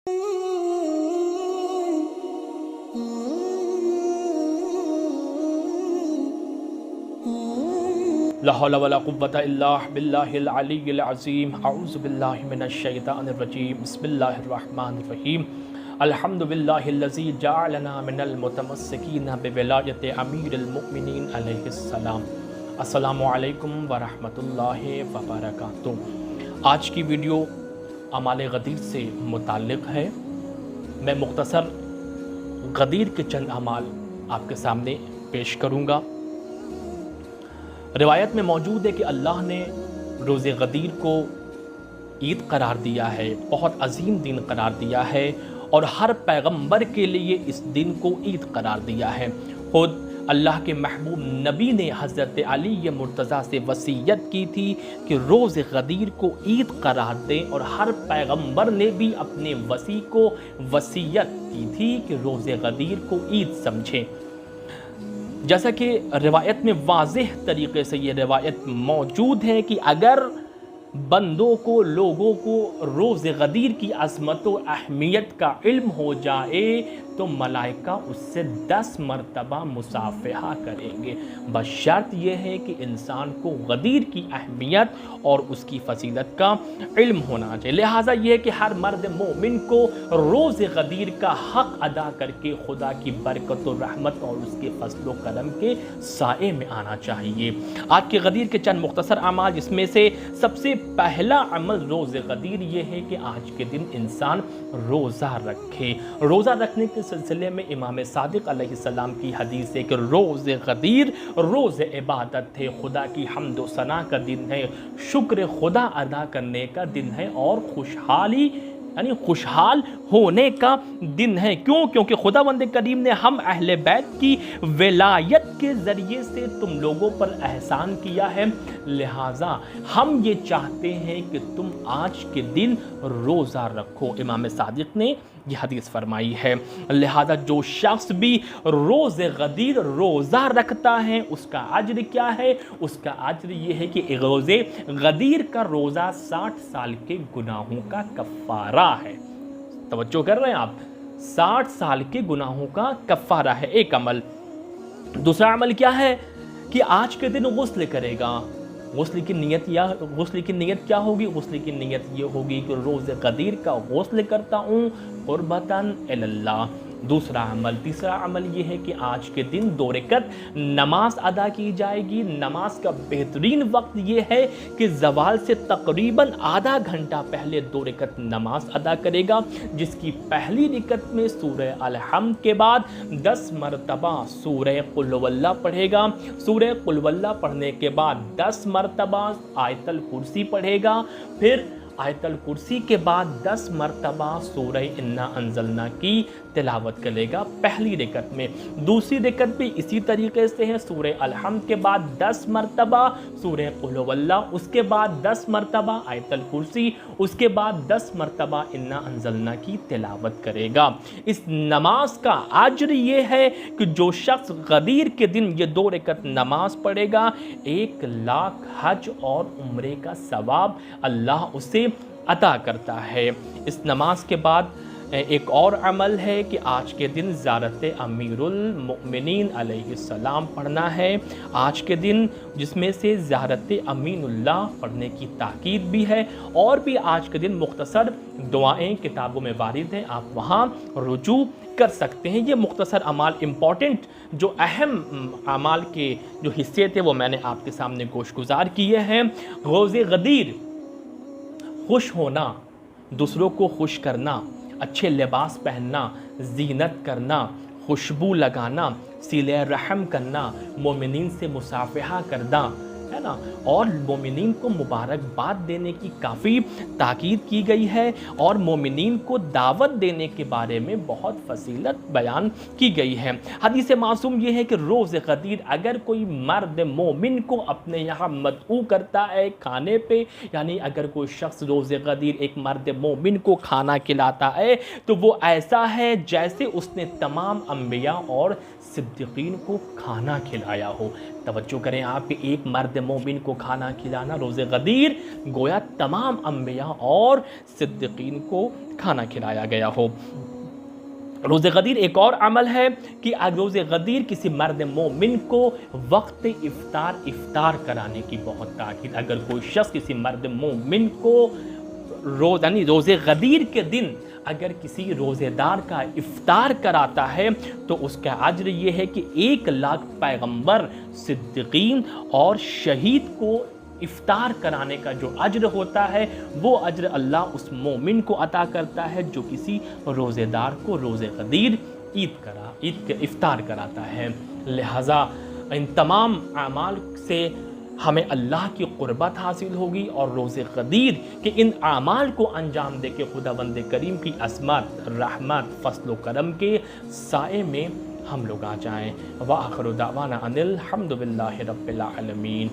لا حول ولا قوة إلا بالله العلي العظيم أعوذ بالله من الشيطان الرجيم بسم الله الرحمن الرحيم الحمد لله الذي جعلنا من المتمسكين بولاية أمير المؤمنين عليه السلام السلام علیکم ورحمۃ اللہ وبرکاتہ۔ آج کی ویڈیو اعمال غدیر سے متعلق ہے۔ میں مختصر غدیر کے چند اعمال آپ کے سامنے پیش کروں گا۔ روایت میں موجود ہے کہ اللہ نے روز غدیر کو عید قرار دیا ہے، بہت عظیم دن قرار دیا ہے، اور ہر پیغمبر کے لیے اس دن کو عید قرار دیا ہے۔ خود اللہ کے محبوب نبی نے حضرت علی مرتضیٰ سے وصیت کی تھی کہ روز غدیر کو عید قرار دیں، اور ہر پیغمبر نے بھی اپنے وصی کو وصیت کی تھی کہ روز غدیر کو عید سمجھیں۔ جیسا کہ روایت میں واضح طریقے سے یہ روایت موجود ہے کہ اگر بندوں کو، لوگوں کو روز غدیر کی عظمت و اہمیت کا علم ہو جائے تو ملائکہ اس سے 10 مرتبہ مصافحہ کریں گے، بس شرط یہ ہے کہ انسان کو غدیر کی اہمیت اور اس کی فضیلت کا علم ہونا چاہیے۔ لہٰذا یہ ہے کہ ہر مرد مومن کو روز غدیر کا حق ادا کر کے خدا کی برکت و رحمت اور اس کے فضل و کرم کے سائے میں آنا چاہیے۔ آج کے غدیر کے چند مختصر اعمال، جس میں سے سب سے پہلا عمل روز غدیر یہ ہے کہ آج کے دن انسان روزہ رکھے۔ روزہ رکھنے کے سلسلے میں امام صادق علیہ السلام کی حدیث ہے کہ روز غدیر روز عبادت ہے، خدا کی حمد و ثنا کا دن ہے، شکر خدا ادا کرنے کا دن ہے، اور خوشحالی یعنی خوشحال ہونے کا دن ہے۔ کیوں؟ کیونکہ خداوند کریم نے ہم اہل بیت کی ولایت کے ذریعے سے تم لوگوں پر احسان کیا ہے، لہٰذا ہم یہ چاہتے ہیں کہ تم آج کے دن روزہ رکھو۔ امام صادق نے یہ حدیث فرمائی ہے۔ لہذا جو شخص بھی روز غدیر روزہ رکھتا ہے اس کا اجر کیا ہے؟ اس کا اجر یہ ہے کہ روز غدیر کا روزہ 60 سال کے گناہوں کا کفارہ ہے۔ توجہ کر رہے ہیں آپ؟ 60 سال کے گناہوں کا کفارہ ہے ایک عمل۔ دوسرا عمل کیا ہے کہ آج کے دن غسل کرے گا۔ غسل کی نیت کیا ہوگی؟ غسل کی نیت یہ ہوگی کہ روز غدیر کا غسل کرتا ہوں قربتاً الی اللہ۔ دوسرا عمل، تیسرا عمل یہ ہے کہ آج کے دن 2 رکعت نماز ادا کی جائے گی۔ نماز کا بہترین وقت یہ ہے کہ زوال سے تقریباً آدھا گھنٹہ پہلے 2 رکعت نماز ادا کرے گا، جس کی پہلی رکعت میں سورہ الحمد کے بعد 10 مرتبہ سورہ قل هو اللہ پڑھے گا۔ سورہ قل هو اللہ پڑھنے کے بعد 10 مرتبہ آیت الکرسی پڑھے گا، پھر آیت الکرسی کے بعد 10 مرتبہ سورہ انا انزلنا کی تلاوت کرے گا پہلی رکعت میں۔ دوسری رکعت بھی اسی طریقے سے ہے، سورہ الحمد کے بعد 10 مرتبہ سورہ قل هو اللہ، اس کے بعد 10 مرتبہ آیت الکرسی، اس کے بعد 10 مرتبہ انا انزلنا کی تلاوت کرے گا۔ اس نماز کا اجر یہ ہے کہ جو شخص غدیر کے دن یہ 2 رکعت نماز پڑھے گا، 1 لاکھ حج اور عمرے کا ثواب اللہ اسے عطا کرتا ہے۔ اس نماز کے بعد ایک اور عمل ہے کہ آج کے دن زیارت امیر المؤمنین علیہ السلام پڑھنا ہے۔ آج کے دن جس میں سے زیارت امین اللہ پڑھنے کی تاکید بھی ہے، اور بھی آج کے دن مختصر دعائیں کتابوں میں وارد ہیں، آپ وہاں رجوع کر سکتے ہیں۔ یہ مختصر اعمال، امپورٹنٹ جو اہم اعمال کے جو حصے تھے وہ میں نے آپ کے سامنے گوش گزار کیے ہیں۔ روز غدیر خوش ہونا، دوسروں کو خوش کرنا، اچھے لباس پہننا، زینت کرنا، خوشبو لگانا، صلہ رحم کرنا، مومنین سے مصافحہ کرنا ہے نا، اور مومنین کو مبارکباد دینے کی کافی تاکید کی گئی ہے، اور مومنین کو دعوت دینے کے بارے میں بہت فضیلت بیان کی گئی ہے۔ حدیث معصوم یہ ہے کہ روز غدیر اگر کوئی مرد مومن کو اپنے یہاں مدعو کرتا ہے کھانے پہ، یعنی اگر کوئی شخص روز غدیر ایک مرد مومن کو کھانا کھلاتا ہے تو وہ ایسا ہے جیسے اس نے تمام انبیاء اور صدیقین کو کھانا کھلایا ہو۔ توجہ کریں آپ کہ ایک مرد مومن کو کھانا کھلانا روز غدیر گویا تمام انبیاء اور صدیقین کو کھانا کھلایا گیا ہو۔ روز غدیر ایک اور عمل ہے کہ روز غدیر کسی مرد مومن کو وقت افطار کرانے کی بہت تاکید۔ اگر کوئی شخص کسی مرد مومن کو روز غدیر کے دن اگر کسی روزے دار کا افطار کراتا ہے تو اس کا اجر یہ ہے کہ 1,00,000 پیغمبر، صدیقین اور شہید کو افطار کرانے کا جو اجر ہوتا ہے وہ اجر اللہ اس مومن کو عطا کرتا ہے جو کسی روزے دار کو روز غدیر عید کے افطار کراتا ہے۔ لہٰذا ان تمام اعمال سے ہمیں اللہ کی قربت حاصل ہوگی اور روز غدیر کے ان اعمال کو انجام دے کے خداوند کریم کی عظمت، رحمت، فضل و کرم کے سائے میں ہم لوگ آ جائیں۔ وآخر دعوانا ان الحمد للہ رب العالمین۔